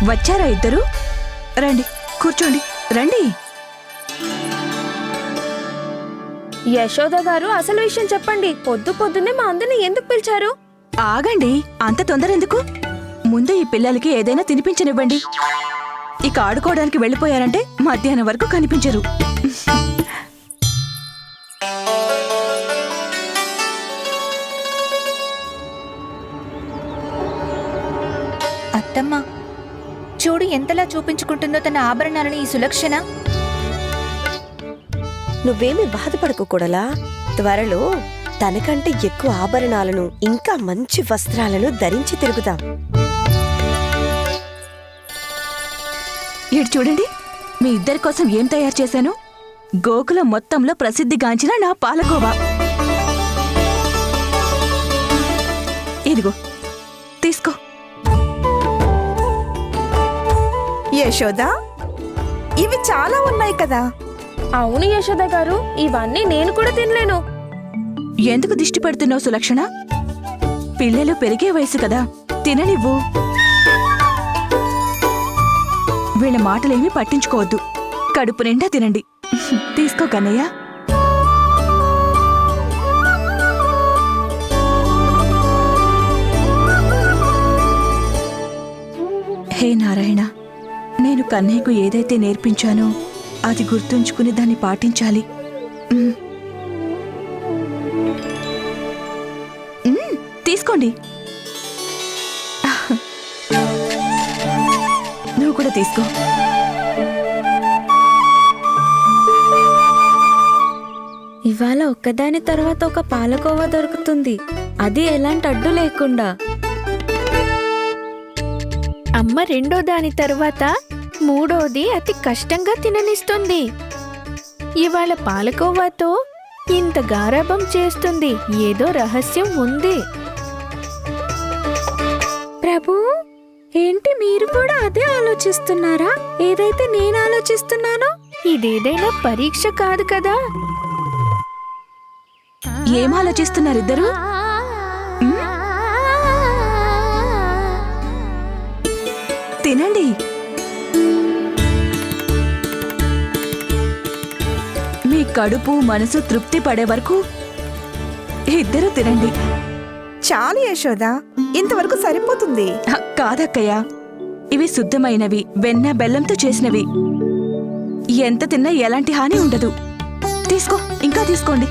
వచ్చారా ఇద్దరు? రండి, కూర్చోండి, రండి. యశోద గారు, అసలు విషయం చెప్పండి. పొద్దున్నే మా అందరిని ఎందుకు పిలిచారు? ఆగండి, అంత తొందర ఎందుకు? ముందు ఈ పిల్లలకి ఏదైనా తినిపించనివ్వండి. ఇక ఆడుకోవడానికి వెళ్ళిపోయారంటే మధ్యాహ్నం వరకు కనిపించరు. అత్తమ్మ, చూడు ఎంతలా చూపించుకుంటుందో తన ఆభరణాలని ఈ సులక్షణ. నువ్వేమీ బాధపడకు కూడలా. త్వరలో తనకంటే ఎక్కువ ఆభరణాలను ఇంకా మంచి వస్త్రాలను ధరించి తిరుగుతాం. ఇటు చూడండి, మీ ఇద్దరి కోసం ఏం తయారు చేశాను. గోకులం మొత్తంలో ప్రసిద్ధిగాంచిన నా పాలకోవా. ఇదిగో, తీసుకో. యశోదా, ఇవి చాలా ఉన్నాయి కదా. అవును యశోద గారు, ఇవన్నీ నేను కూడా తినలేను. ఎందుకు దిష్టి పెడుతున్నావు సులక్షణ? పిల్లలు పెరిగే వయసు కదా, తిననివ్వు. వీళ్ళ మాటలేమీ పట్టించుకోవద్దు, కడుపు నిండా తినండి. తీసుకో కన్నయ్య. హే నారాయణ, నేను కన్నయ్యకు ఏదైతే నేర్పించానో అది గుర్తుంచుకుని దాన్ని పాటించాలి. తీసుకోండి. నువ్వు కూడా తీసుకో. ఇవాళ ఒక్కదాని తర్వాత ఒక పాలకోవా దొరుకుతుంది, అది ఎలాంటి అడ్డు లేకుండా. అమ్మ రెండో దాని తర్వాత మూడోది అతి కష్టంగా తిననిస్తుంది. ఇవాళ పాలకోవాతో ఇంత గారాబం చేస్తుంది, ఏదో రహస్యం ఉంది. ప్రభు, ఏంటి మీరు కూడా అదే ఆలోచిస్తున్నారా? ఏదైతే నేను ఆలోచిస్తున్నానో? ఇదేదైనా పరీక్ష కాదు కదా. ఏం ఆలోచిస్తున్నారిద్దరూ? తినండి. మీ కడుపు మనసు తృప్తి పడే వరకు ఇద్దరూ తినండి. చాలు యశోదా, ఇంతవరకు సరిపోతుంది. కాదక్కయ్య, ఇవి శుద్ధమైనవి, వెన్న బెల్లంతో చేసినవి. ఎంత తిన్నా ఎలాంటి హాని ఉండదు. తీసుకో, ఇంకా తీసుకోండి.